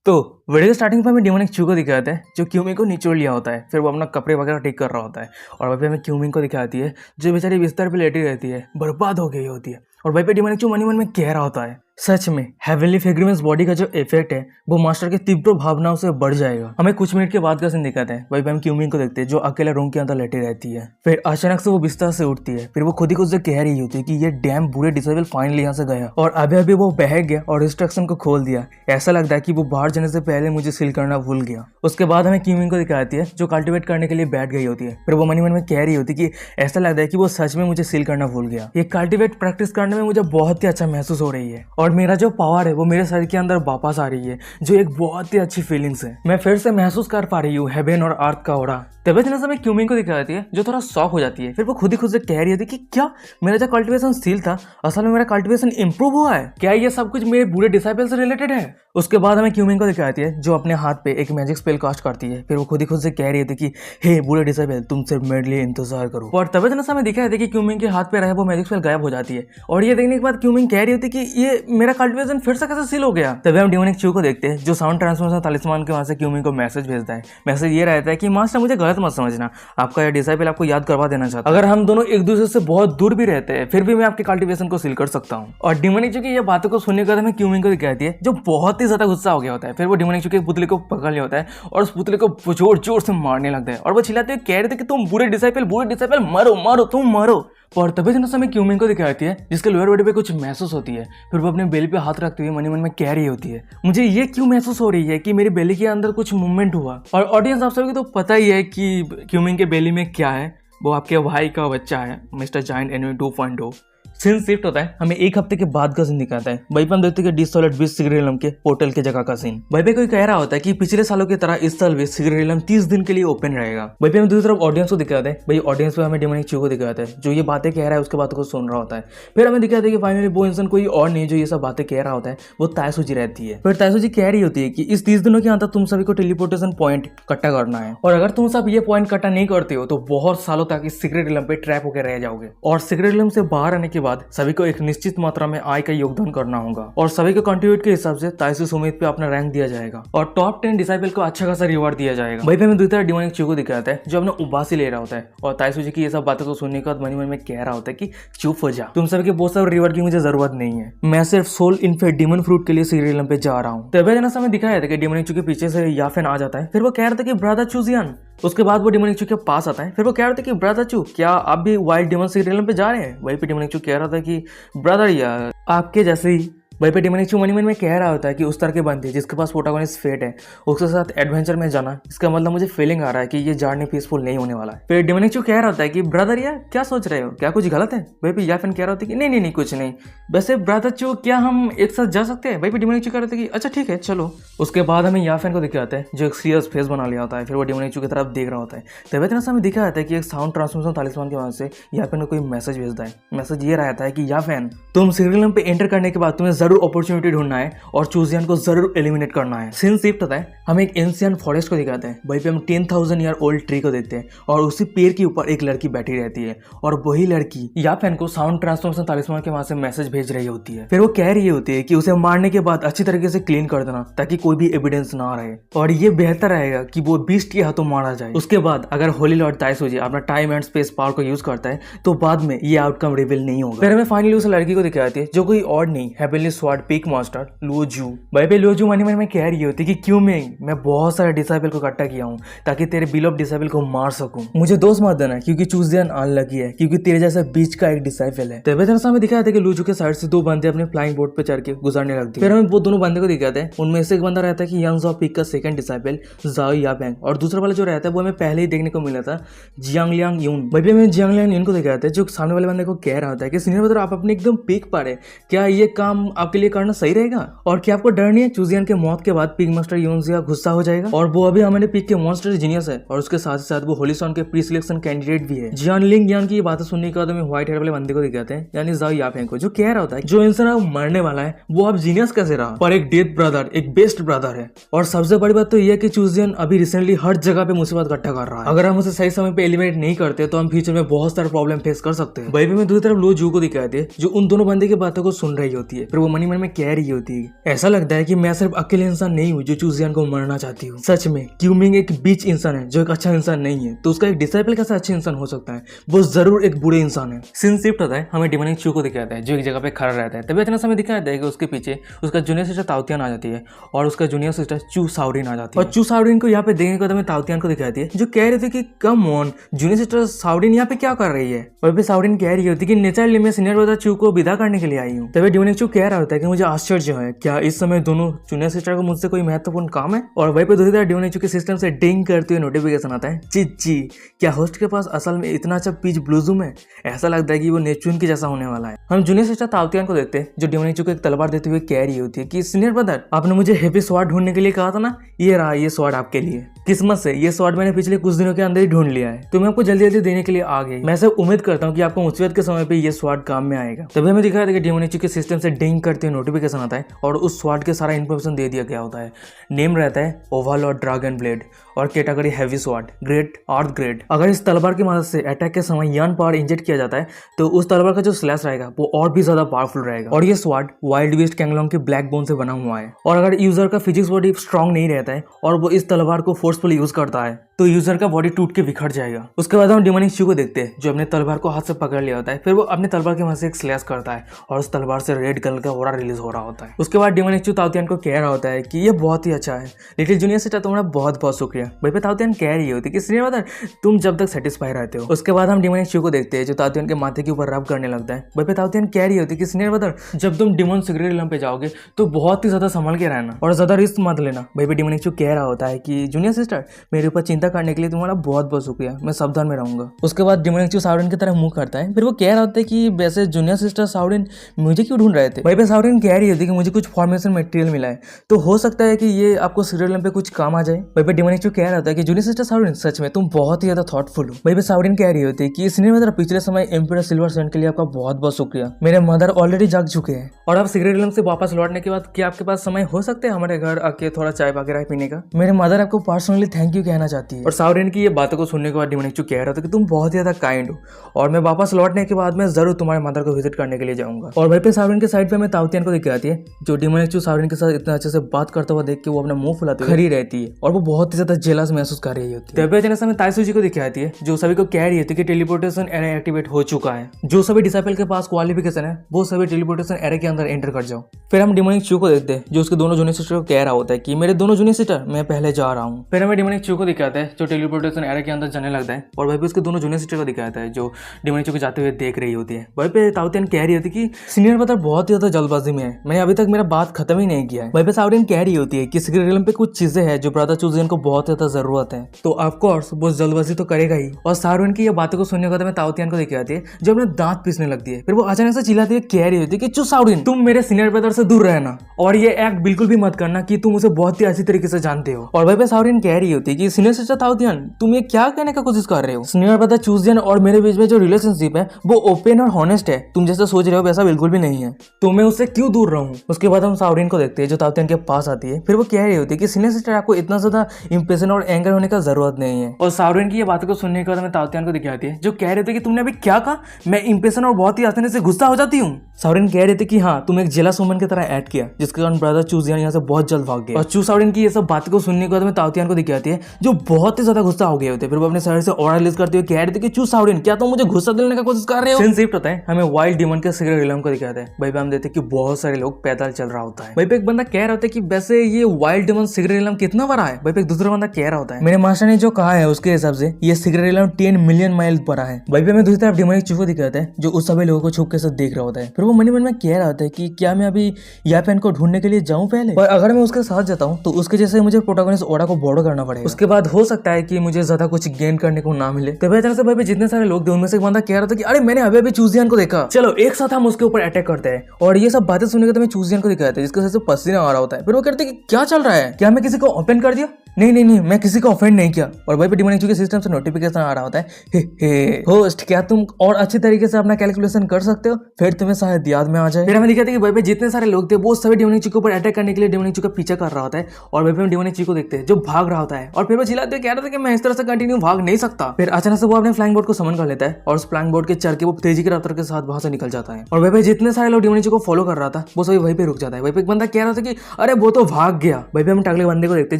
तो वीडियो के स्टार्टिंग पर हमें डेमोनिक चू को दिखाते हैं जो क्यूमिंग को निचोड़ लिया होता है। फिर वो अपना कपड़े वगैरह ठीक कर रहा होता है और वहीं पे हमें क्यूमिंग को दिखाती है जो बेचारी बिस्तर पे लेटी रहती है, बर्बाद हो गई होती है। और वहीं पे डेमोनिक चू मन ही मन में कह रहा होता है सच में हेवनली फ्रेग्रेंस बॉडी का जो इफेक्ट है वो मास्टर के तीव्र भावनाओं से बढ़ जाएगा। हमें कुछ मिनट के बाद का सीन दिखाते हैं। वहीं पे हम क्यूमिंग को देखते हैं जो अकेले रूम के अंदर लेटी रहती है। फिर अचानक से वो बिस्तर से उठती है। फिर वो खुद ही खुद से कह रही होती है कि ये डैम बुरे डिसेबल फाइनली यहाँ से गया और अभी अभी वो बहक गया और रिस्ट्रिक्शन को खोल दिया। ऐसा लगता है कि वो बाहर जाने से पहले मुझे सील करना भूल गया। उसके बाद हमें क्यूमिंग को दिखाती है जो कल्टिवेट करने के लिए बैठ गई होती है। फिर वो मन ही मन में कह रही होती है कि ऐसा लगता है कि वो सच में मुझे सील करना भूल गया। ये कल्टिवेट प्रैक्टिस करने में मुझे बहुत ही अच्छा महसूस हो रही है और मेरा जो पावर है वो मेरे शरीर के अंदर वापस आ रही है जो एक बहुत ही अच्छी फीलिंग्स है। मैं फिर से महसूस कर पा रही हूँ हेवन और अर्थ का ओरा। तभी इतने समय क्यूमिंग को दिखाती है जो थोड़ा शॉक हो जाती है। फिर वो खुद ही खुद से कह रही होती है कि क्या मेरा जो कल्टिवेशन सील था असल में मेरा कल्टिवेशन इंप्रूव हुआ है? क्या ये सब कुछ मेरे बूढ़े डिसाइपल से रिलेटेड है? उसके बाद हमें क्यूमिंग को दिखाती है जो अपने हाथ पे एक मैजिक स्पेल कास्ट करती है। फिर वो खुद ही खुद से कह रही थी कि हे बूढ़े डिसाइपल तुम सिर्फ मेरे लिए इंतजार करो। और तभी इतना समय दिखाया था कि क्यूमिंग के हाथ पे रहे वो मैजिक स्पेल गायब हो जाती है और ये देखने के बाद क्यूमिंग कह रही होती है कि ये मेरा कल्टिवेशन फिर से कैसे सील हो गया। तभी हम डेमोनिक चू को देखते हैं जो साउंड ट्रांसफॉर्मेशन तालिस्मान के वहां से क्यूमिंग को मैसेज भेजता है। मैसेज ये रहता है कि मास्टर मुझे गलत मत समझना, आपका ये डिसाइपल आपको याद करवा देना चाहता है। अगर हम दोनों एक दूसरे से बहुत दूर भी रहते हैं फिर भी मैं आपके कल्टिवेशन को सील कर सकता हूँ। और डेमोनिक चू की ये बातों को सुनने के बाद हमें क्यूमिंग को दिखाती है जो बहुत ही ज्यादा गुस्सा हो गया होता है। फिर वो डेमोनिक चू के पुतले को पकड़ लिया होता है और उस पुतले को जोर जोर से मारने लगता है और वो चिल्लाते हुए कह रहे थे कि तुम बुरे डिसाइपल मरो मरो तुम मरो। और तभी जन समय क्यूमिंग को दिखाती है जिसके लोअर बॉडी पे कुछ महसूस होती है। फिर वो अपने बेली पे हाथ रखते हुए मन ही मन में कह रही होती है मुझे ये क्यों महसूस हो रही है कि मेरी बेली के अंदर कुछ मूवमेंट हुआ। और ऑडियंस आप सभी को तो पता ही है कि क्यूमिंग के बेली में क्या है, वो आपके भाई का बच्चा है mister giant enemy 2.0। Scene shift होता है, हमें एक हफ्ते के बाद का सीन दिखाता है। वहीं पर हम देखते हैं कि डिसोलेट बीच सिगरेलम के पोर्टल के जगह का सीन। वहीं पे कोई कह रहा होता है कि पिछले सालों की तरह इस साल भी सिगरेलम 30 दिन के लिए ओपन रहेगा। वहीं पे हम दूसरी तरफ ऑडियंस को दिखाते हैं। भाई ऑडियंस पे हमें डेमोनिक चू को दिखाता है जो ये बातें कह रहा है उसके बातों को सुन रहा होता है। फिर हमें दिखाते हैं कि फाइनली वो इंसान कोई और नहीं जो ये सब बातें कह रहा होता है, वो तायसुजी रहती है। फिर तायसुजी कह रही होती है कि इस 30 दिनों के अंदर तुम सभी को टेलीपोर्टेशन पॉइंट इकट्ठा करना है और अगर तुम सब ये पॉइंट इकट्ठा नहीं करते हो तो बहुत सालों तक इस सिगरेलम पे ट्रैप होकर रह जाओगे और सिगरेलम से बाहर आने के बाद सभी को एक निश्चित मात्रा में आय का योगदान करना होगा और सभी को कंट्रीब्यूट के हिसाब से ताइसु सुमित पे अपना रैंक दिया जाएगा और टॉप 10 डिसाइपल को अच्छा खासा रिवार्ड दिया जाएगा। वहीं पे हमें दूसरा डेमोनिक चू को दिखाता है जो अपने उबासी ले रहा होता है और ताइसु जी की ये सब बातों को सुनने के बाद मन में कह रहा होता है कि चुप हो जा, तुम सभी के बहुत सारे रिवार्ड की मुझे जरूरत नहीं है, मैं सिर्फ सोल इनफेक्ट डीमन फ्रूट के लिए सिगरेलम पे जा रहा हूँ। तभी जना समय दिखाया था कि डेमोनिक चू के पीछे से याफेन आ जाता है। फिर वो कह रहा था कि ब्रदर चूजियन। उसके बाद वो डेमोनिक चू के पास आता है। फिर वो कह रहा था कि ब्रदर चू क्या आप भी वाइल्ड डेमन सिगरेलम पे जा रहे हैं? वहीं पे डेमोनिक चू कह रहा था कि ब्रदर यार आपके जैसे ही। वहीं पे डेमोनिक चू मन में कह रहा होता है कि उस तरह के बंदे जिसके पास प्रोटैगनिस्ट फेट है उसके साथ एडवेंचर में जाना, इसका मतलब मुझे फीलिंग आ रहा है कि ये जर्नी पीसफुल नहीं होने वाला है। फिर डेमोनिक चू कह रहा होता है कि ब्रदर यार क्या सोच रहे हो, क्या कुछ गलत है? वहीं पे याफेन कह रहा होता है कि नहीं कुछ नहीं, वैसे ब्रदर चू क्या हम एक साथ जा सकते हैं? वहीं पे डेमोनिक चू कह रहा था कि अच्छा ठीक है चलो। उसके बाद हमें याफेन को दिखाते हैं जो एक सीरियस फेस बना लिया होता है। फिर वो डेमोनिक चू की तरफ देख रहा होता है। तभी इतना समय दिखा जाता है कि एक साउंड ट्रांसफॉर्मेशन तालिस्मान के वजह से याफेन को कोई मैसेज भेजता है। मैसेज ये रहता है कि याफेन तुम सिगरेलम पे एंटर करने के बाद तुम्हें जरूर अपॉर्चुनिटी ढूंढना है और चूजियन को जरूर एलिमिनेट करना है। सीन शिफ्ट होता है, हम एक एंशियंट फॉरेस्ट को दिखाते हैं। वहीं पे हम 10,000 ईयर ओल्ड ट्री को देखते हैं और उसी पेड़ के ऊपर एक लड़की बैठी रहती है और वही लड़की याफेन को साउंड ट्रांसफॉर्मेशन तालिस्मान के वहां से मैसेज भेज रही होती है। फिर वो कह रही होती है कि उसे मारने के बाद अच्छी तरीके से क्लीन कर देना ताकि कोई भी एविडेंस ना रहे और ये बेहतर रहेगा कि वो बीस्ट के हाथों मारा जाए। उसके बाद अगर होली लॉर्ड ताइसुजी अपना टाइम एंड स्पेस पावर को यूज करता है तो बाद में ये आउटकम रिवील नहीं होगा। फिर हमें फाइनली उस लड़की को दिखाती है जो कोई और नहीं हेवनली स्वॉर्ड पीक मास्टर लुओजू। वहीं पे लुओजू मन में कह रही होती कि क्यों मैं बहुत सारे डिसाइपल को इकट्ठा किया हूँ ताकि तेरे बिलोव डिसाइपल को मार सकूं। मुझे दोस्त मत देना क्योंकि चूजियन अनलकी है, क्योंकि तेरे जैसा बीच का एक डिसाइपल है। तभी तरह दिखाया था कि लुओजू के साइड से दो बंदे अपने फ्लाइंग बोट पे चढ़ के गुजरने लगते हैं। फिर हमें वो दोनों बंदे को दिखाते हैं, उनमें से एक बंदा रहता है कि यंग जॉ पीक का सेकंड डिसाइपल जाओ याबेंग और दूसरा वाला जो रहता है वो हमें पहले ही देखने को मिला था जियांगलियांग यून। वहीं पे हमें जियांगलियांग यून को दिखाते हैं जो सामने वाले बंदे को कह रहा होता है कि सीनियर ब्रदर आप अपने एकदम पीक पर है, क्या ये काम आपके लिए करना सही रहेगा और क्या आपको डर नहीं है चूजियन के मौत के बाद पीक मास्टर यूनजिया गुस्सा हो जाएगा और वो अभी हमारे पीक के मॉन्स्टर जीनियस है और उसके साथ ही साथ वो होलीसॉन के प्री सिलेक्शन कैंडिडेट भी है। जियांगलियांग यान की ये बातें सुनने के बाद हमें व्हाइट हेयर वाले बंदे को दिखाते हैं यानी जाओ याफेंग को, जो कह रहा होता है जो इंसान अब मरने वाला है वो अब जीनियस कैसे रहा पर एक डेथ ब्रदर एक बेस्ट ब्रदर है। और सबसे बड़ी बात तो यह है कि चूजियन अभी रिसेंटली हर जगह पे मुसीबत इकट्ठा कर रहा है। अगर हम उसे सही समय पे एलिमिनेट नहीं करते तो हम फ्यूचर में बहुत सारे प्रॉब्लम फेस कर सकते हैं। वहीं पे मैं दूसरी तरफ लुओजू को दिखाते हैं जो उन दोनों बंदे की बातों को सुन रही होती है। फिर वो मन ही मन में कह रही होती है, ऐसा लगता है कि मैं सिर्फ अकेले इंसान नहीं हूँ जो चूजियान को मरना चाहती हूँ। सच में क्यूमिंग एक बीच इंसान है जो एक अच्छा इंसान नहीं है, तो उसका एक डिसाइपल कैसा अच्छा इंसान हो सकता है? वो जरूर एक बुरे इंसान है। सीन शिफ्ट होता है, हमें डिमोनिक चू को दिखाता है जो एक जगह पे खड़ा रहता है। तभी इतना समय दिखाया है कि उसके पीछे उसका जूनियर सिस्टर ताओतियान आ जाती है और उसका जूनियर सिस्टर चू सावरिन आ जाती है। और चू सावरिन को यहाँ पे देखने के बाद हमें ताओतियान को दिखाती है जो कह रही थी कि कम ऑन जूनियर सिस्टर सावरिन यहाँ पे क्या कर रही है। और फिर सावरिन कह रही होती कि नेचुरली मैं सीनियर ब्रदर चू को विदा करने के लिए आई हूँ। तभी डिमोनिक चू कह रहा होता है कि मुझे आश्चर्य है, क्या इस समय दोनों जूनियर सिस्टर को मुझसे कोई महत्वपूर्ण काम है? और वहीं पे दूसरी तरफ डिमोनिक चू के सिस्टम से डिंग करते हुए नोटिफिकेशन आता है, चिच्ची क्या होस्ट के पास असल में इतना अच्छा पीच ब्लूजूम है? ऐसा लगता है कि वो नेचुन की जैसा होने वाला है। हम जूनियर सिस्टर ताओतियान को देखते हैं जो डिमोनिक चू को एक तलवार देते हुए कह रही होती है कि सीनियर ब्रदर आपने मुझे हेवी स्वॉर्ड ढूंढने के लिए कहा था ना, ये रहा ये स्वॉर्ड आपके लिए। किस्मत से ये स्वॉर्ड मैंने पिछले कुछ दिनों के अंदर ही ढूंढ लिया है, तो मैं आपको जल्दी जल्दी देने के लिए आ गई। मैं सब उम्मीद करता हूँ कि आपको मुसीबत के समय पे ये स्वॉर्ड काम में आएगा। तभी हमें दिखाया था कि डिमोनिक चू के सिस्टम से डिंग करते हुए नोटिफिकेशन आता है और उस स्वॉर्ड के सारा इन्फॉर्मेशन दे दिया गया होता है। नेम रहता है ओवरलॉर्ड ड्रैगन ब्लेड और कैटेगरी हैवी स्वॉर्ड ग्रेट अर्थ ग्रेड। अगर इस तलवार की मदद से अटैक के समय यान पावर इंजेक्ट किया जाता है तो उस तलवार का जो स्लैश रहेगा वो और भी ज्यादा पावरफुल रहेगा। और ये स्वॉर्ड वाइल्ड बीस्ट कैंगलोंग के ब्लैक बोन से बना हुआ है। और अगर यूजर का फिजिक्स बॉडी स्ट्रांग नहीं रहता है और वो इस तलवार को फोर्सफुल यूज करता है तो यूजर का बॉडी टूट के बिखर जाएगा। उसके बाद हम डिमोनिक चू को देखते हैं जो अपने तलवार को हाथ से पकड़ लिया होता है। फिर वो अपने तलवार के वहां से एक स्लैश करता है और उस तलवार से रेड कलर का ऑरा रिलीज हो रहा होता है। उसके बाद डिमोनिक चू ताओतियान को कह रहा होता है कि ये बहुत ही अच्छा है लिटिल जूनियर सिस्टर, तुम्हारा बहुत बहुत शुक्रिया। वहीं पे ताओतियान कह रही होती है कि सीनियर ब्रदर तुम जब तक सेटिस्फाई रहते हो। उसके बाद हम डिमोनिक चू को देखते हैं जो ताओतियान के माथे के ऊपर रब करने लगता है। वहीं पे ताओतियान कह रही होती है कि सीनियर ब्रदर जब तुम डिमोन सिगरेट रिलम पे जाओगे तो बहुत ही ज्यादा संभल के रहना और ज्यादा रिस्क मत लेना। वहीं पे डिमोनिक चू कह रहा होता है कि जूनियर सिस्टर मेरे ऊपर चिंता करने के लिए तुम्हारा बहुत बहुत शुक्रिया, मैं सावधान में रहूंगा। उसके बाद डिमोनिक चू सावरिन की तरफ मुंह करता है। फिर वो कह रहा होता है कि वैसे जूनियर सिस्टर सावरिन मुझे क्यों ढूंढ रहे थे? वहीं पे सावरिन कह रही होती है कि मुझे कुछ फॉर्मेशन मटेरियल मिला है तो हो सकता है कि ये आपको सीरियल पे कुछ काम आ जाए। वहीं पे डिमोनिक चू कह रहा था कि जूनियर सिस्टर सावरिन सच में तुम बहुत ही ज्यादा थॉटफुल हो। वहीं पे सावरिन कह रही होती है कि सीनियर ब्रदर पिछले समय एम्परर सिल्वर सन के लिए आपका बहुत बहुत शुक्रिया, मेरे मदर ऑलरेडी जाग चुके हैं और अब सिगरेट रिलम से वापस लौटने के बाद क्या आपके पास समय हो सकता है हमारे घर आके थोड़ा चाय वगैरह पीने का? मेरे मदर आपको पर्सनली थैंक यू कहना चाहती है। और सावरिन की ये बातों को सुनने के बाद डिमोनिक चू कह रहा था कि तुम बहुत ज्यादा काइंड हो और मैं वापस लौटने के बाद मैं जरूर तुम्हारे मदर को विजिट करने के लिए जाऊंगा। और वहीं पे सावरिन के साइड पे हमें ताओतियान को दिखाती है जो डिमोनिक चू सावरिन के साथ इतना अच्छे से बात करता हुआ देख के वो अपना मुंह फुलाते खड़ी रहती है और वो बहुत ही ज्यादा जेलस महसूस कर रही होती है। तभी अचानक हमें ताइसुजी को दिखाती है जो सभी को कह रही होती है कि टेलीपोर्टेशन एरे एक्टिवेट हो चुका है। जो सभी डिसाइपल के पास क्वालिफिकेशन है वो सभी टेलीपोर्टेशन एरे के अंदर एंटर कर जाओ। फिर हम डिमोनिक चू को देखते हैं जो उसके दोनों जूनियर सिस्टर को कह रहा होता है कि मेरे दोनों जूनियर सिस्टर मैं पहले जा रहा हूँ। फिर हमें डिमोनिक चू को दिखाता है जो टेलीपोर्टेशन एरे के अंदर जाने लगता है और वहीं पे उसके दोनों जूनियर सिस्टर को दिखाता है जो डिमोनिक चू को जाते हुए देख रही होती है। वहीं पे ताओतियान कह रही होती है कि सीनियर ब्रदर बहुत ही ज्यादा जल्दबाजी में है, मैंने अभी तक मेरा बात खत्म ही नहीं किया है। वहीं पे सावरिन कह रही होती है कि सिगरेट रिलम पे कुछ चीजें हैं जो ब्रदर चूजियन को बहुत ज्यादा जरूरत है, तो ऑफकोर्स वो जल्दबाजी तो करेगा ही। और सावरिन की ये बातों को सुनने के बाद ताओतियान को दिखाती है जो अपने दांत पीसने लगती है। फिर वो अचानक से चिल्लाती हुई कह रही होती है कि चू सावरिन तुम मेरे सीनियर ब्रदर से दूर रहना और ये एक्ट बिल्कुल भी मत करना कि तुम उसे बहुत ही अच्छी तरीके से जानते हो। और वहीं पे सावरिन कह रही होती है कि सीनियर सिस्टर ताओतियान तुम ये क्या कहने का कोशिश कर रहे हो? सीनियर ब्रदर चूजियन और मेरे बीच में जो रिलेशनशिप है वो ओपन और हॉनेस्ट है, तुम जैसा सोच रहे हो वैसा बिल्कुल भी नहीं है, तो मैं उससे क्यों दूर रहूं? उसके बाद हम सावरिन को देखते हैं जो ताओतियान के पास आती है। फिर वो कह रही होती है कि सीनियर सिस्टर आपको इतना ज्यादा इंप्रेशन और एंगर होने का जरूरत नहीं है। और सावरिन की ये बातों को सुनने के बाद हमें ताओतियान को दिखाती है जो कह रहे थे कि तुमने अभी क्या कहा, मैं इंप्रेशन और बहुत ही आसानी से गुस्सा हो जाती हूँ। सावरिन कह रहे थे कि हाँ तुम एक जेलस वुमन की तरह एक्ट किया जिसके कारण ब्रदर चूजियन यहाँ से बहुत जल्द भाग गए। और चू सावरिन की ये सब बातों को सुनने के बाद हमें ताओतियान को दिखाती है जो बहुत ही ज्यादा गुस्सा हो गए होते। फिर वो अपने शरीर से ऑरा रिलीज करते हुए कह रहे थे कि चू सावरिन क्या तुम मुझे गुस्सा दिलाने का कोशिश कर रहे हो? सीन शिफ्ट होता है, हमें वाइल्ड डीमन के सिगरेट रिलम को दिखाते हैं। भाई हम देखते हैं कि बहुत सारे लोग पैदल चल रहा होता है। भाई पे एक बंदा कह रहा होता है कि वैसे ये वाइल्ड डीमन सिगरेट रिलम कितना बड़ा है? भाई पे एक दूसरा बंदा कह रहा होता है मेरे मास्टर ने जो कहा है उसके हिसाब से ये सिगरेट रिलम 10 मिलियन माइल बड़ा है। भाई पे हमें दूसरी तरफ डिमोनिक चू को दिखाते हैं जो उस सभी लोगों को छुप के साथ देख रहा होता है। फिर वो मन में कह रहा होता है कि क्या मैं अभी यापेन को ढूंढने के लिए जाऊं पहले, और अगर मैं उसके साथ जाता हूँ तो उसके जैसे मुझे प्रोटोगोनिस्ट ओरा को बॉर्डर करना पड़ेगा। उसके बाद हो सकता है कि मुझे ज्यादा कुछ गेन करने को ना मिले। तभी अचानक से भाई जितने सारे लोग थे उनमें से एक बंदा कह रहा था कि अरे मैंने अभी अभी चूजियन को देखा, चलो एक साथ हम उसके ऊपर अटैक करते हैं। और ये सब बातें सुनने के तो मैं चूजियन को दिखाते हैं जिसके वजह से पसीना आ रहा होता है। फिर वो कहते हैं कि क्या चल रहा है, क्या मैं किसी को ओपन कर दिया? नहीं नहीं नहीं, मैं किसी को ऑफेंड नहीं किया। और वहीं पे डिमोनिक के सिस्टम से नोटिफिकेशन आ रहा होता है, हे होस्ट क्या तुम और अच्छे तरीके से अपना कैलकुलेशन कर सकते हो, फिर तुम्हें शायद याद में आ जाए। फिर हमें दिखा था कि वहीं पे जितने सारे लोग थे वो सभी डिमोनिक के ऊपर अटैक करने के लिए डिमोनिक का पीछा कर रहा होता है। और वहीं पे हम डिमोनिक को देखते हैं जो भाग रहा होता है, और फिर वो चिल्लाते कह रहा था कि मैं इस तरह से कंटिन्यू भाग नहीं सकता। फिर अचानक से वो अपने फ्लाइंग बोर्ड को समन कर लेता है और उस फ्लाइंग बोर्ड के चल के वो तेजी की रफ्तार के साथ वहां से निकल जाता है। और वहीं पे जितने सारे लोग डिमोनिक को फॉलो कर रहा था वो सभी वहीं पे रुक जाता है। वहीं पे एक बंदा कह रहा था कि अरे वो तो भाग गया। वहीं पे हम टकले बंदे को देखते हैं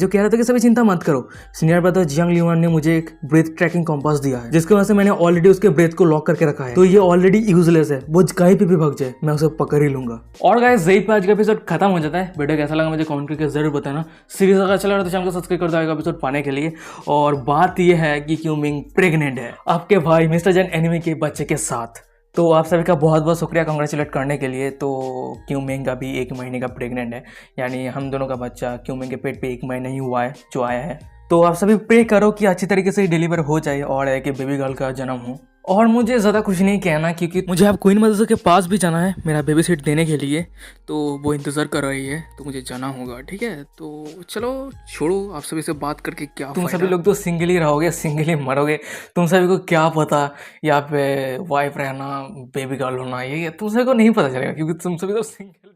जो कह रहा था कि सभी चिंता मत करो, सीनियर ब्रदर जियांग लियोन ने मुझे एक ब्रेथ ट्रैकिंग कंपास दिया है जिसकी वजह से मैंने ऑलरेडी उसके ब्रेथ को लॉक करके रखा है, तो ये ऑलरेडी यूजलेस है, वो कहीं पे भी भाग जाए मैं उसे पकड़ ही लूंगा। और गाइस यही पे आज का एपिसोड खत्म हो जाता है। वीडियो कैसा लगा मुझे कमेंट करके जरूर बताना। सीरीज अगर अच्छा लगा तो चैनल को सब्सक्राइब कर दो आगे एपिसोड पाने के लिए। और बात यह है कि क्यूमिंग प्रेग्नेंट है आपके भाई मिस्टर जंग एनिमे के बच्चे के साथ। तो आप सभी का बहुत बहुत शुक्रिया कांग्रेचुलेट करने के लिए। तो क्यूमिंग अभी 1 महीने का प्रेग्नेंट है, यानी हम दोनों का बच्चा क्यूमिंग के पेट पे 1 महीना ही हुआ है जो आया है। तो आप सभी प्रे करो कि अच्छी तरीके से डिलीवर हो जाए और एक बेबी गर्ल का जन्म हो। और मुझे ज़्यादा कुछ नहीं कहना क्योंकि मुझे अब क्वीन मदर के पास भी जाना है मेरा बेबी सीट देने के लिए, तो वो इंतज़ार कर रही है तो मुझे जाना होगा। ठीक है, तो चलो छोड़ो, आप सभी से बात करके क्या तुम सभी लोग तो सिंगल ही रहोगे, सिंगल ही मरोगे। तुम सभी को क्या पता यहाँ पे वाइफ रहना, बेबी गर्ल होना, ये तुम सभी को नहीं पता चलेगा क्योंकि तुम सभी तो सिंगल